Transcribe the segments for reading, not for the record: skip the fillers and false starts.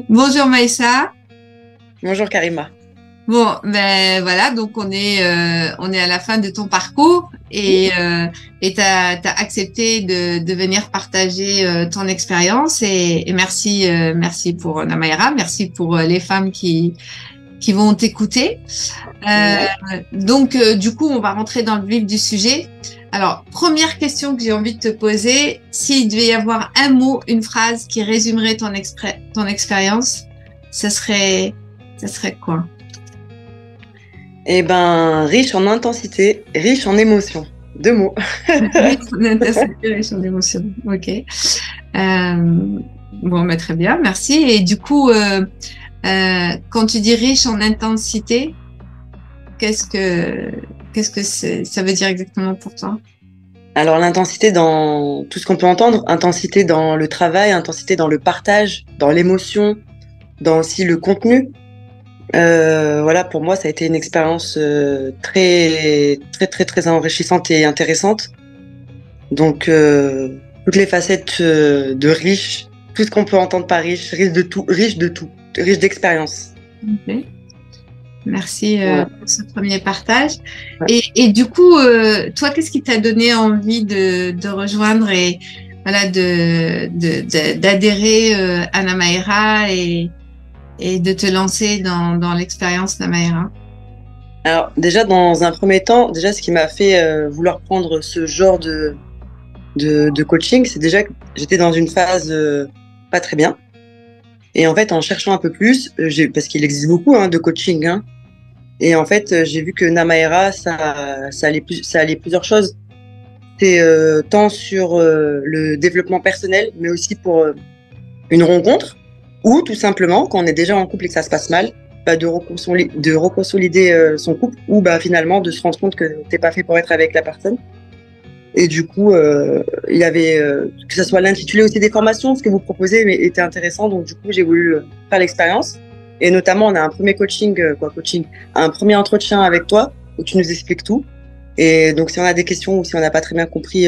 Bonjour Maïssa. Bonjour Karima. Bon, ben voilà, donc on est à la fin de ton parcours et t'as accepté de venir partager ton expérience et merci pour Namaira, merci pour les femmes qui vont t'écouter. Euh, Ouais. du coup, on va rentrer dans le vif du sujet. Alors, première question que j'ai envie de te poser, s'il devait y avoir un mot, une phrase qui résumerait ton expérience, ce serait, ce serait quoi? Eh ben, riche en intensité, riche en émotions. Deux mots. Riche en intensité, riche en émotions. Ok. Bon, bah, très bien, merci. Et du coup, quand tu dis riche en intensité, qu'est-ce que, ça veut dire exactement pour toi? Alors, l'intensité dans tout ce qu'on peut entendre, intensité dans le travail, intensité dans le partage, dans l'émotion, dans aussi le contenu. Voilà, pour moi, ça a été une expérience très enrichissante et intéressante. Donc, toutes les facettes de riche, tout ce qu'on peut entendre par riche, riche de tout, riche d'expérience. Ok. Merci Voilà. pour ce premier partage. Et du coup, toi, qu'est-ce qui t'a donné envie de rejoindre et voilà, d'adhérer à Namaera et de te lancer dans l'expérience Namaera? Alors, déjà, dans un premier temps, déjà, ce qui m'a fait vouloir prendre ce genre de coaching, c'est déjà que j'étais dans une phase pas très bien. Et en fait, en cherchant un peu plus, parce qu'il existe beaucoup de coaching, hein, et en fait, j'ai vu que Namaera, ça allait plusieurs choses. C'est tant sur le développement personnel, mais aussi pour une rencontre, ou tout simplement, quand on est déjà en couple et que ça se passe mal, bah, de reconsolider son couple, ou bah, finalement de se rendre compte que t'es pas fait pour être avec la personne. Et du coup, il y avait, que ce soit l'intitulé aussi des formations, ce que vous proposez était intéressant, donc du coup, j'ai voulu faire l'expérience. Et notamment, on a un premier un premier entretien avec toi, où tu nous expliques tout. Et donc, si on a des questions ou si on n'a pas très bien compris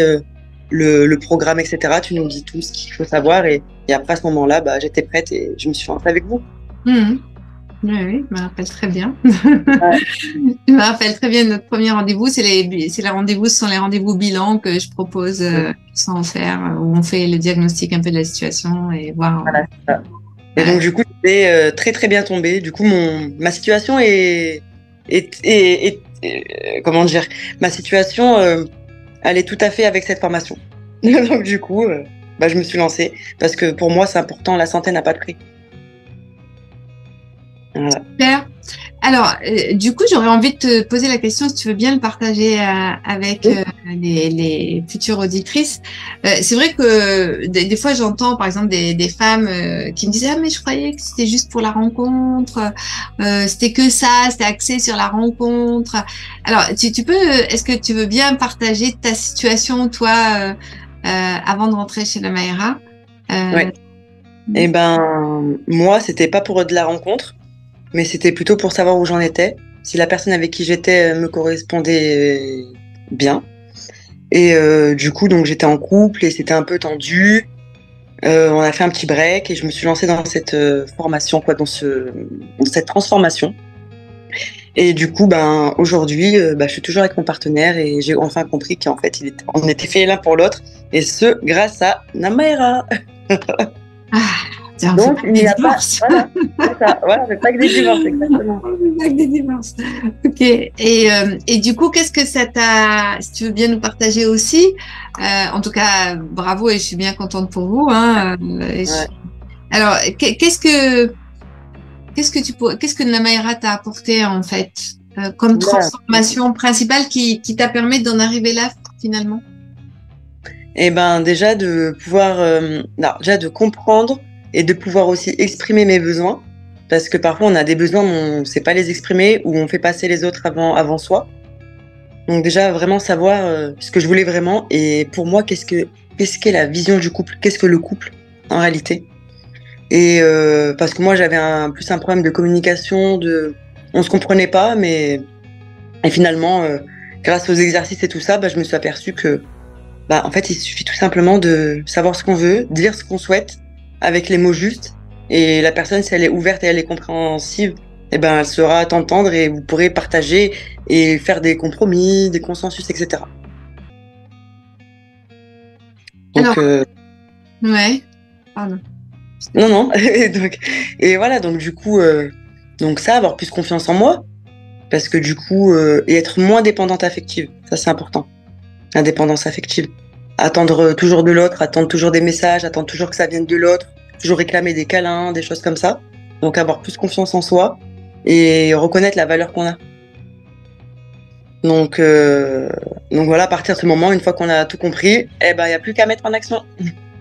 le programme, etc., tu nous dis tout ce qu'il faut savoir. Et après, à ce moment-là, bah, j'étais prête et je me suis lancée avec vous. Mhm. Oui, oui, je me rappelle très bien. Ouais, Je me rappelle très bien de notre premier rendez-vous. C'est les rendez-vous, ce sont les rendez-vous bilan que je propose sans faire, où on fait le diagnostic un peu de la situation et voir. voilà, c'est ça. Et Ouais. donc, du coup, j'étais très bien tombée. Du coup, ma situation comment dire, ma situation allait tout à fait avec cette formation. Donc, du coup, bah, je me suis lancée parce que pour moi, c'est important. La santé n'a pas de prix. Voilà. Super. Alors, du coup, j'aurais envie de te poser la question, si tu veux bien le partager avec Oui, les futures auditrices. C'est vrai que des fois, j'entends, par exemple, des femmes qui me disaient, ah, mais je croyais que c'était juste pour la rencontre, c'était que ça, c'était axé sur la rencontre. Alors, tu peux, est-ce que tu veux bien partager ta situation, toi, avant de rentrer chez la Maïra? Euh, ouais. Et ben, moi, c'était pas pour de la rencontre, mais c'était plutôt pour savoir où j'en étais, si la personne avec qui j'étais me correspondait bien. Et du coup, donc j'étais en couple et c'était un peu tendu. On a fait un petit break et je me suis lancée dans cette formation, quoi, dans cette transformation. Et du coup, ben aujourd'hui, bah, je suis toujours avec mon partenaire et j'ai enfin compris qu'en fait, on était faits l'un pour l'autre, et ce, grâce à Namaera. ah, tiens, on ne fait Donc, pas il des n'y a pas, divorces. voilà, c'est ça, voilà, c'est pas que des divorces, exactement. Avec des divorces. Ok. Et du coup, qu'est-ce que ça t'a, si tu veux bien nous partager aussi, en tout cas, bravo et je suis bien contente pour vous. Hein, Ouais. alors, qu'est-ce que Namaira t'a apporté en fait, comme Voilà. transformation principale qui t'a permis d'en arriver là finalement? Et ben déjà de pouvoir, non, déjà de comprendre et de pouvoir aussi exprimer mes besoins, parce que parfois on a des besoins mais on ne sait pas les exprimer ou on fait passer les autres avant soi. Donc déjà vraiment savoir ce que je voulais vraiment et pour moi qu'est-ce qu'est la vision du couple, qu'est-ce que le couple en réalité. Et parce que moi j'avais plus un problème de communication, on se comprenait pas, mais et finalement grâce aux exercices et tout ça, bah, je me suis aperçue que bah, en fait, il suffit tout simplement de savoir ce qu'on veut, dire ce qu'on souhaite avec les mots justes Et la personne, si elle est ouverte et elle est compréhensive, eh ben, elle saura t'entendre et vous pourrez partager et faire des compromis, des consensus, etc. Donc, Alors, ouais, pardon. non, non. Et voilà, donc du coup, donc ça, avoir plus confiance en moi, parce que du coup, et être moins dépendante affective, ça c'est important. Indépendance affective. Attendre toujours de l'autre, attendre toujours des messages, attendre toujours que ça vienne de l'autre, toujours réclamer des câlins, des choses comme ça. Donc avoir plus confiance en soi et reconnaître la valeur qu'on a. Donc voilà, à partir de ce moment, une fois qu'on a tout compris, eh ben il y a plus qu'à mettre en action.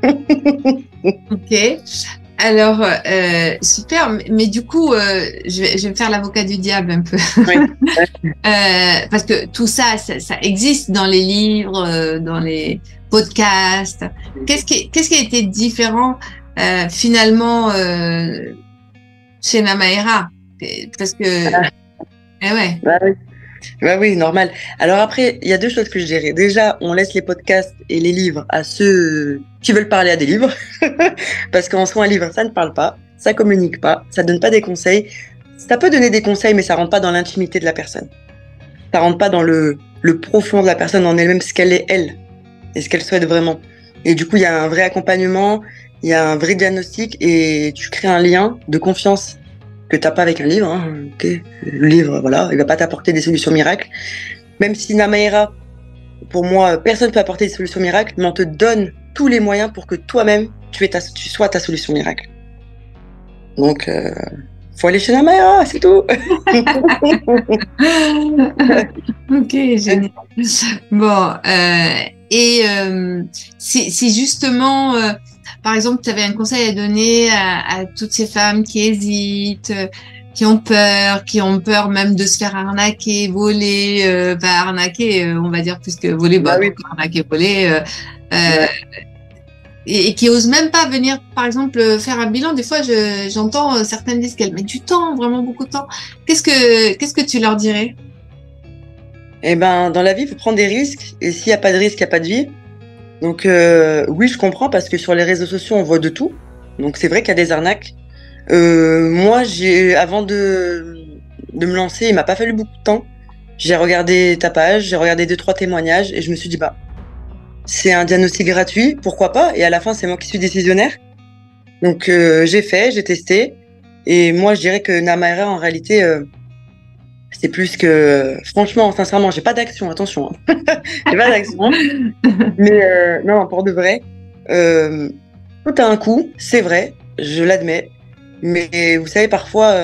Ok. Alors, super. Mais du coup, je vais me faire l'avocat du diable un peu. Oui. Parce que tout ça existe dans les livres, dans les podcasts. Qu'est-ce qui a été différent finalement chez Namaera? Parce que, ouais. Bah oui, normal. Alors après, il y a deux choses que je dirais. Déjà, on laisse les podcasts et les livres à ceux qui veulent parler à des livres. Parce qu'en soi, un livre, ça ne parle pas, ça communique pas, ça donne pas des conseils. Ça peut donner des conseils, mais ça rentre pas dans l'intimité de la personne. Ça rentre pas dans le profond de la personne en elle-même, ce qu'elle est, elle, et ce qu'elle souhaite vraiment. Et du coup, il y a un vrai accompagnement, il y a un vrai diagnostic, et tu crées un lien de confiance que t'as pas avec un livre. Hein. Okay. Le livre, voilà, il va pas t'apporter des solutions miracles. Même si Namaera, pour moi, personne peut apporter des solutions miracles, mais on te donne tous les moyens pour que toi-même, tu sois ta solution miracle. Donc, faut aller chez Namaera, c'est tout. Ok, génial. Bon, si justement, par exemple, tu avais un conseil à donner à toutes ces femmes qui hésitent, qui ont peur même de se faire arnaquer, voler, arnaquer, on va dire plus que voler, Bah oui. arnaquer, voler, Ouais. et qui osent même pas venir, par exemple, faire un bilan. Des fois, j'entends certaines disent qu'elles mettent du temps, vraiment beaucoup de temps. Qu'est-ce que tu leur dirais? Eh ben, dans la vie, il faut prendre des risques. Et s'il n'y a pas de risque, il n'y a pas de vie. Donc, oui, je comprends parce que sur les réseaux sociaux, on voit de tout. Donc, c'est vrai qu'il y a des arnaques. Moi, avant de me lancer, il m'a pas fallu beaucoup de temps. J'ai regardé ta page, j'ai regardé 2-3 témoignages et je me suis dit, bah, c'est un diagnostic gratuit, pourquoi pas? Et à la fin, c'est moi qui suis décisionnaire. Donc, j'ai testé. Et moi, je dirais que Namaera, en réalité, c'est plus que, franchement, sincèrement, j'ai pas d'action, attention. Hein. J'ai pas d'action. Mais non, pour de vrai, tout a un coût, c'est vrai, je l'admets. Mais vous savez, parfois,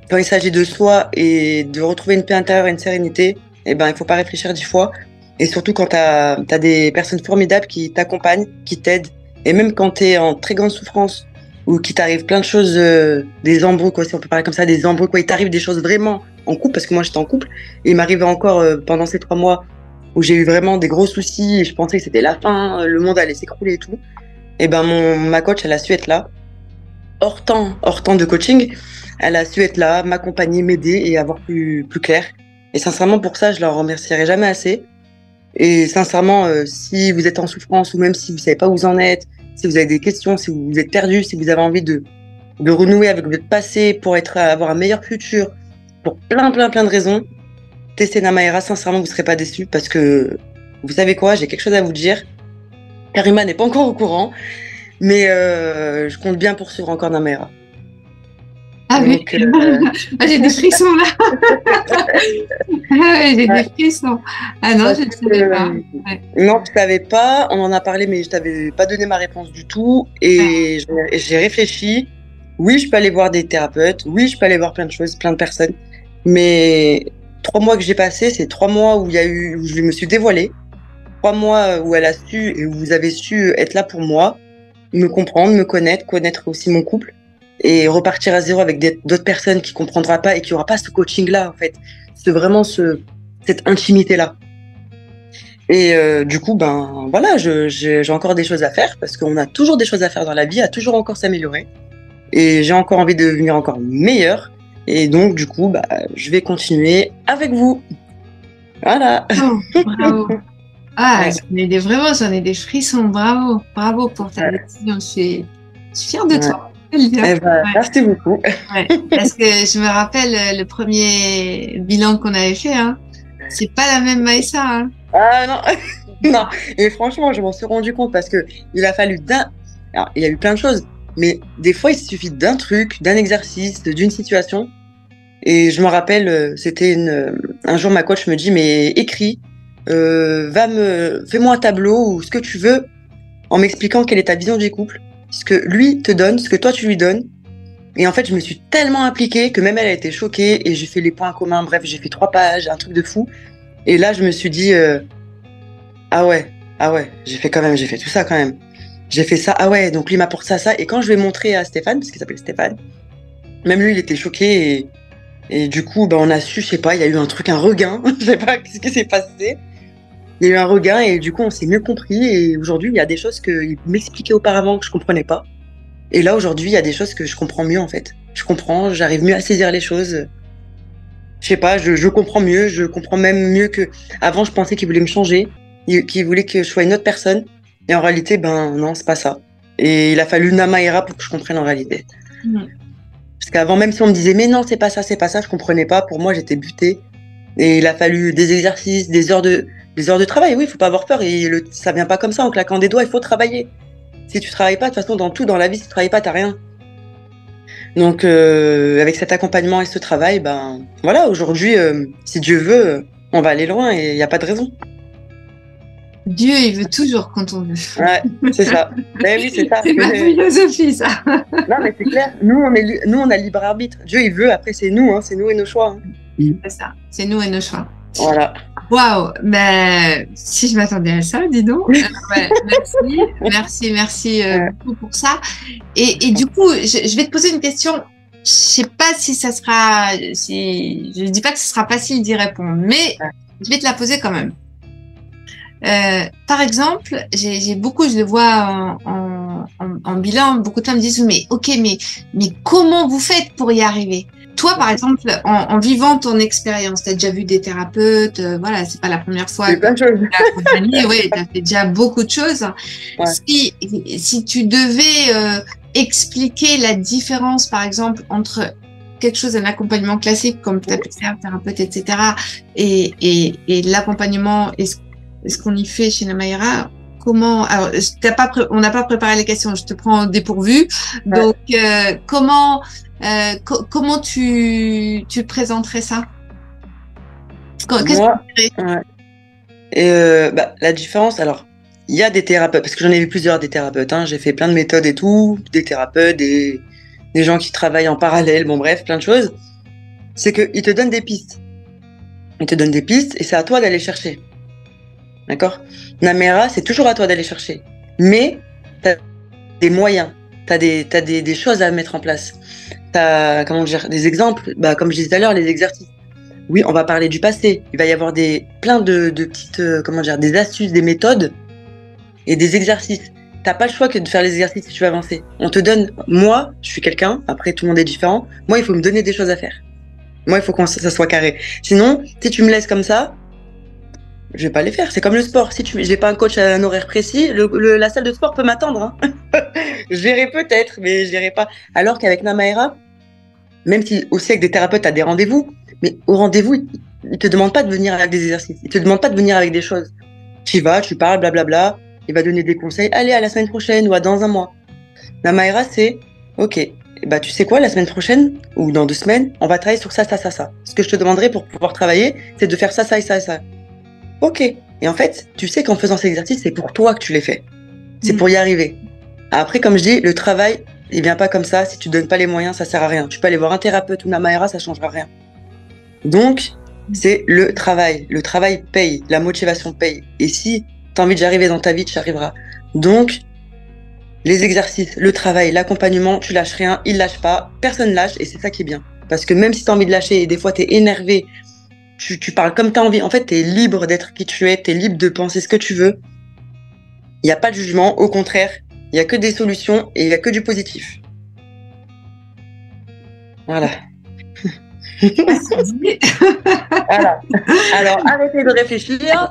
quand il s'agit de soi et de retrouver une paix intérieure et une sérénité, eh ben, il faut pas réfléchir 10 fois. Et surtout quand t'as des personnes formidables qui t'accompagnent, qui t'aident. Et même quand t'es en très grande souffrance ou qu'il t'arrive plein de choses, des embrouilles, quoi, si on peut parler comme ça, des embrouilles, quoi, il t'arrive des choses vraiment en couple, parce que moi j'étais en couple, et il m'arrivait encore pendant ces 3 mois où j'ai eu vraiment des gros soucis et je pensais que c'était la fin, le monde allait s'écrouler et tout. Et ben ma coach, elle a su être là, hors temps de coaching, elle a su être là, m'accompagner, m'aider et avoir plus clair. Et sincèrement, pour ça, je leur remercierai jamais assez. Et sincèrement, si vous êtes en souffrance ou même si vous savez pas où vous en êtes, si vous avez des questions, si vous êtes perdu, si vous avez envie de renouer avec votre passé pour avoir un meilleur futur, pour plein de raisons, testez Namaera, sincèrement, vous serez pas déçus parce que vous savez quoi, j'ai quelque chose à vous dire. Karima n'est pas encore au courant, mais je compte bien poursuivre encore Namaera. Ah oui, j'ai des frissons là. J'ai des frissons. Ah non, je ne savais pas. Ouais. Non, je ne savais pas. On en a parlé, mais je t'avais pas donné ma réponse du tout. Et j'ai réfléchi. Oui, je peux aller voir des thérapeutes. Oui, je peux aller voir plein de choses, plein de personnes. Mais 3 mois que j'ai passé, c'est 3 mois où je me suis dévoilée. 3 mois où elle a su et où vous avez su être là pour moi, me comprendre, me connaître aussi mon couple. Et repartir à zéro avec d'autres personnes qui comprendront pas et qui aura pas ce coaching-là, en fait. C'est vraiment cette intimité-là. Et du coup, ben voilà, j'ai encore des choses à faire parce qu'on a toujours des choses à faire dans la vie, à toujours encore s'améliorer. Et j'ai encore envie de devenir encore meilleure. Et donc, du coup, bah, je vais continuer avec vous. Voilà. Oh, bravo. Ah, Ouais. j'en ai des frissons. Bravo pour ta décision. Je suis fière de toi. Bien. Eh ben, Ouais, merci beaucoup. ouais. Parce que je me rappelle le premier bilan qu'on avait fait, hein. C'est pas la même Maïssa, hein. Ah non, non. Et franchement, je m'en suis rendu compte parce que il a fallu d'un. Alors, il y a eu plein de choses, mais des fois, il suffit d'un truc, d'un exercice, d'une situation. Et je me rappelle, un jour, ma coach me dit, mais écris, fais-moi un tableau ou ce que tu veux en m'expliquant quelle est ta vision du couple, ce que lui te donne, ce que toi tu lui donnes. Et en fait, je me suis tellement impliquée que même elle a été choquée et j'ai fait les points communs. Bref, j'ai fait 3 pages, un truc de fou. Et là, je me suis dit, ah ouais, ah ouais, j'ai fait tout ça quand même. J'ai fait ça, ah ouais, donc lui m'apporte ça, ça. Et quand je vais montrer à Stéphane, parce qu'il s'appelle Stéphane, même lui, il était choqué et du coup, on a su, je sais pas, il y a eu un truc, un regain, je sais pas ce qui s'est passé. Il y a eu un regain et du coup, on s'est mieux compris. Et aujourd'hui, il y a des choses qu'il m'expliquait auparavant que je comprenais pas. Et là, aujourd'hui, il y a des choses que je comprends mieux en fait. Je comprends, j'arrive mieux à saisir les choses. Je sais pas, je comprends mieux, je comprends même mieux que. Avant, je pensais qu'il voulait me changer, qu'il voulait que je sois une autre personne. Et en réalité, non, c'est pas ça. Et il a fallu Namaera pour que je comprenne en réalité. Mm. Parce qu'avant, même si on me disait, mais non, c'est pas ça, je comprenais pas. Pour moi, j'étais butée. Et il a fallu des exercices, des heures de travail. Oui, il faut pas avoir peur. Et ça vient pas comme ça en claquant des doigts. Il faut travailler. Si tu travailles pas, de toute façon, dans tout, dans la vie, si tu travailles pas, t'as rien. Donc, avec cet accompagnement et ce travail, voilà, aujourd'hui, si Dieu veut, on va aller loin et il n'y a pas de raison. Dieu, il veut toujours quand on veut. Ouais, c'est ça. Ben oui, c'est ça. C'est ma philosophie, ça. Non, mais c'est clair. Nous, on a libre arbitre. Dieu, il veut. Après, c'est nous, c'est nous et nos choix. C'est ça. C'est nous et nos choix. Voilà. Waouh, mais si je m'attendais à ça, dis donc. Ouais, merci beaucoup pour ça. Et du coup, je vais te poser une question. Je sais pas si ça sera, je dis pas que ce sera facile d'y répondre, mais je vais te la poser quand même. Par exemple, je le vois en bilan, beaucoup de femmes me disent, mais ok, mais comment vous faites pour y arriver? Toi, par exemple, en vivant ton expérience, tu as déjà vu des thérapeutes, voilà, c'est pas la première fois que tu as accompagné, ouais, tu as fait déjà beaucoup de choses. Ouais. Si tu devais expliquer la différence, par exemple, entre quelque chose, un accompagnement classique, comme tu as pu faire, thérapeute, etc., et l'accompagnement, et ce qu'on y fait chez Namaera, comment, alors, on n'a pas préparé les questions, je te prends au dépourvu, donc comment tu présenterais ça? Moi, la différence, alors, il y a des thérapeutes, parce que j'en ai vu plusieurs des thérapeutes, j'ai fait plein de méthodes et tout, des thérapeutes, des gens qui travaillent en parallèle, bon bref, plein de choses. C'est qu'ils te donnent des pistes. Ils te donnent des pistes et c'est à toi d'aller chercher. D'accord? Namaera, c'est toujours à toi d'aller chercher. Mais tu as des moyens, tu as des choses à mettre en place. Tu as, des exemples, comme je disais tout à l'heure, les exercices. Oui, on va parler du passé. Il va y avoir plein de petites, des astuces, des méthodes et des exercices. T'as pas le choix que de faire les exercices si tu veux avancer. On te donne, moi, je suis quelqu'un, après tout le monde est différent, moi, il faut me donner des choses à faire. Moi, il faut que ça soit carré. Sinon, si tu me laisses comme ça, je vais pas les faire. C'est comme le sport. Si j'ai pas un coach à un horaire précis, la salle de sport peut m'attendre. J'irai peut-être, mais j'irai pas. Alors qu'avec Namaera, même si aussi avec des thérapeutes, t'as des rendez-vous, mais au rendez-vous, ils te demandent pas de venir avec des exercices. Ils te demandent pas de venir avec des choses. Tu y vas, tu parles, blablabla. Il va donner des conseils. Allez, à la semaine prochaine ou à dans un mois. Namaera, c'est ok. Tu sais quoi, la semaine prochaine ou dans 2 semaines, on va travailler sur ça, ça, ça, ça. Ce que je te demanderai pour pouvoir travailler, c'est de faire ça, ça et ça et ça. Ok. Et en fait, tu sais qu'en faisant ces exercices, c'est pour toi que tu les fais. C'est pour y arriver. Après, comme je dis, le travail, il vient pas comme ça. Si tu donnes pas les moyens, ça sert à rien. Tu peux aller voir un thérapeute ou Namaera, ça changera rien. Donc, c'est le travail. Le travail paye. La motivation paye. Et si tu as envie d'y arriver dans ta vie, tu y arriveras. Donc, les exercices, le travail, l'accompagnement, tu lâches rien, il lâche pas, personne lâche et c'est ça qui est bien. Parce que même si tu as envie de lâcher et des fois tu es énervé, tu parles comme tu as envie, en fait tu es libre d'être qui tu es, tu es libre de penser ce que tu veux. Il n'y a pas de jugement, au contraire, il n'y a que des solutions et il n'y a que du positif. Voilà. Voilà. Alors arrêtez de réfléchir.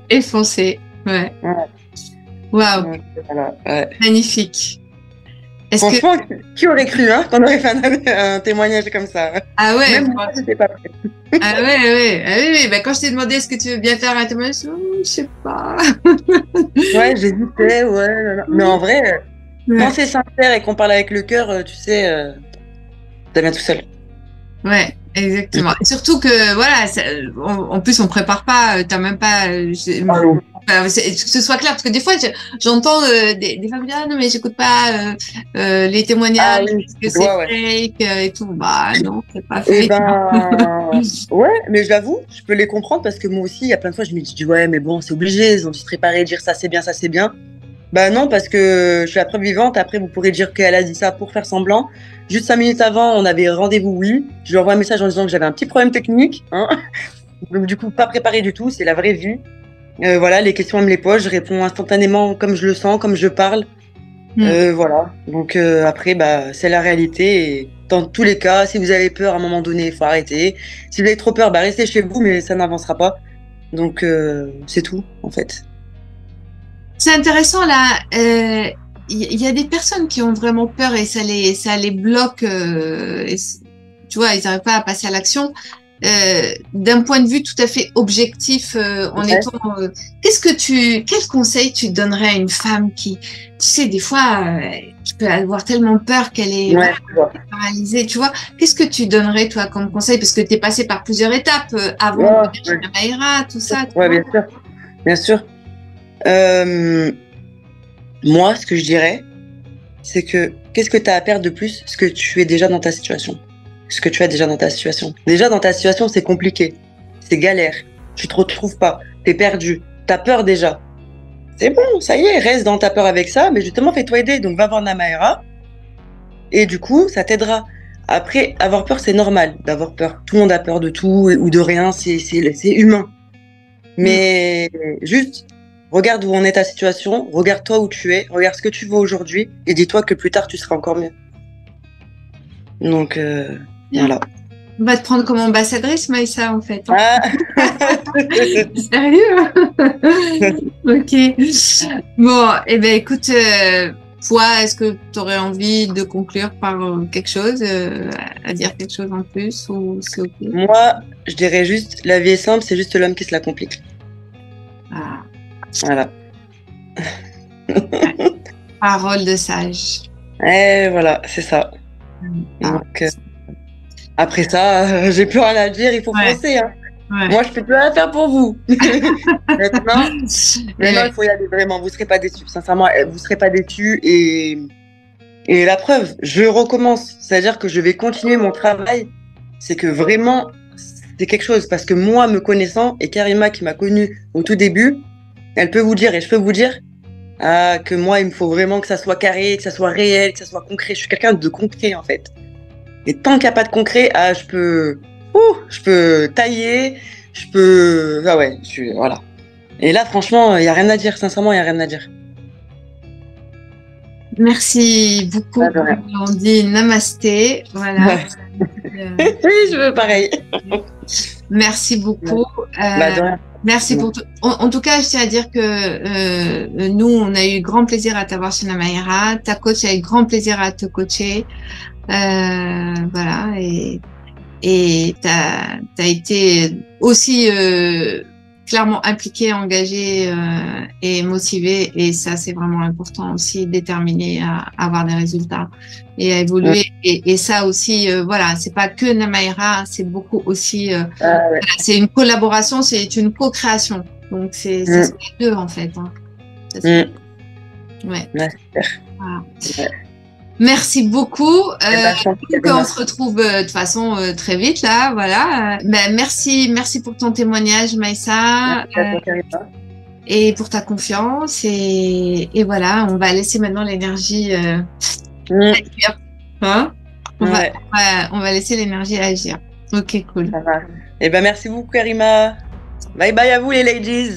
Et foncez. Ouais. Waouh, Donc, voilà, ouais. magnifique. Est-ce que Franchement, qui aurait cru qu'on aurait fait un témoignage comme ça? ah ouais, Même moi, je n'étais pas prête. ah ouais, ouais, ah oui, oui. Bah, quand je t'ai demandé est-ce que tu veux bien faire un témoignage, je sais pas. Ouais, j'hésitais, ouais. Non, non. Mais en vrai, quand Ouais. c'est sincère et qu'on parle avec le cœur, tu sais, ça vient tout seul. Ouais, exactement. Et surtout que voilà, en plus on prépare pas, t'as même pas, Ah non. que ce soit clair, parce que des fois j'entends des femmes dire ah non mais j'écoute pas les Ah témoignages oui, parce que je c'est vois, ouais. fake et tout. Bah non, c'est pas Eh fake. ben, ouais, mais j'avoue, je peux les comprendre parce que moi aussi, il y a plein de fois, je me dis, ouais, mais bon, c'est obligé, ils ont dû se préparer, dire ça, c'est bien, ça, c'est bien. Bah non, parce que je suis la preuve vivante. Après, vous pourrez dire qu'elle a dit ça pour faire semblant. Juste 5 minutes avant, on avait rendez-vous, oui. Je lui envoie un message en disant que j'avais un petit problème technique. Hein. Donc du coup, pas préparé du tout, c'est la vraie vie. Voilà, les questions, elle me les pose, je réponds instantanément comme je le sens, comme je parle. Voilà. Donc après, bah, c'est la réalité. Et dans tous les cas, si vous avez peur à un moment donné, il faut arrêter. Si vous avez trop peur, bah, restez chez vous, mais ça n'avancera pas. Donc c'est tout, en fait. C'est intéressant là. Il y a des personnes qui ont vraiment peur et ça les bloque. Tu vois, ils n'arrivent pas à passer à l'action. D'un point de vue tout à fait objectif, en Ouais. étant, quel conseil tu donnerais à une femme qui, tu sais, des fois, tu peux avoir tellement peur qu'elle est Ouais, voilà, je vois. paralysée. Tu vois, qu'est-ce que tu donnerais toi comme conseil parce que tu es passé par plusieurs étapes avant de Ouais, venir chez ouais. Maïra, tout ça. Tu Ouais, vois. bien sûr. Bien sûr. Moi, ce que je dirais, c'est que qu'est-ce que tu as à perdre de plus ce que tu es déjà dans ta situation? Ce que tu as déjà dans ta situation. Déjà, dans ta situation, c'est compliqué. C'est galère. Tu te retrouves pas. T'es perdu. T'as peur déjà. C'est bon, ça y est, reste dans ta peur avec ça, mais justement, fais-toi aider. Donc, va voir Namaera. Et du coup, ça t'aidera. Après, avoir peur, c'est normal d'avoir peur. Tout le monde a peur de tout ou de rien. C'est humain. Mais juste, regarde où en est ta situation, regarde toi où tu es, regarde ce que tu veux aujourd'hui et dis-toi que plus tard tu seras encore mieux. Donc, voilà. On va te prendre comme ambassadrice, Maïssa, en fait. Hein. Ah Sérieux? Ok. Bon, eh ben, écoute, toi, est-ce que tu aurais envie de conclure par quelque chose, à dire quelque chose en plus ou c'est ok? Moi, je dirais juste, la vie est simple, c'est juste l'homme qui se la complique. Ah, Voilà. parole de sage. Et voilà, c'est ça. Ah, Donc, après ça, j'ai plus rien à dire, il faut ouais, foncer. Hein. ouais. Moi, je peux plus rien faire pour vous. Maintenant, Eh il faut y aller vraiment. Vous serez pas déçus. Sincèrement, vous serez pas déçus. Et la preuve, je recommence. C'est-à-dire que je vais continuer mon travail. C'est que vraiment, c'est quelque chose. Parce que moi, me connaissant, et Karima qui m'a connue au tout début, elle peut vous dire, et je peux vous dire, que moi, il me faut vraiment que ça soit carré, que ça soit réel, que ça soit concret. Je suis quelqu'un de concret, en fait. Et tant qu'il n'y a pas de concret, je peux tailler, je peux, ah ouais, voilà. Et là, franchement, il n'y a rien à dire. Sincèrement, il n'y a rien à dire. merci beaucoup. Ah, de rien. On dit namasté. Voilà. Ouais. Oui, je veux pareil. Merci beaucoup. Bah, de rien. Merci pour tout. En tout cas, je tiens à dire que nous, on a eu grand plaisir à t'avoir chez Namaïra. Ta coach a eu grand plaisir à te coacher. Voilà. Et t'as été aussi clairement impliqué, engagé et motivé. Et ça, c'est vraiment important aussi, déterminé à avoir des résultats et à évoluer. Et ça aussi, voilà, c'est pas que Namaïra, c'est beaucoup aussi. Ouais. Voilà, c'est une collaboration, c'est une co-création. Donc c'est les deux en fait. Hein. Ouais. Ouais, super. Voilà. Ouais. Merci beaucoup. On Merci. se retrouve de toute façon très vite là, voilà. Ben, merci pour ton témoignage, Maïssa, et pour ta confiance. Et voilà, on va laisser maintenant l'énergie agir. Hein on va laisser l'énergie agir. Ok, cool. Ça va. Et ben merci beaucoup, Karima. Bye bye à vous les ladies.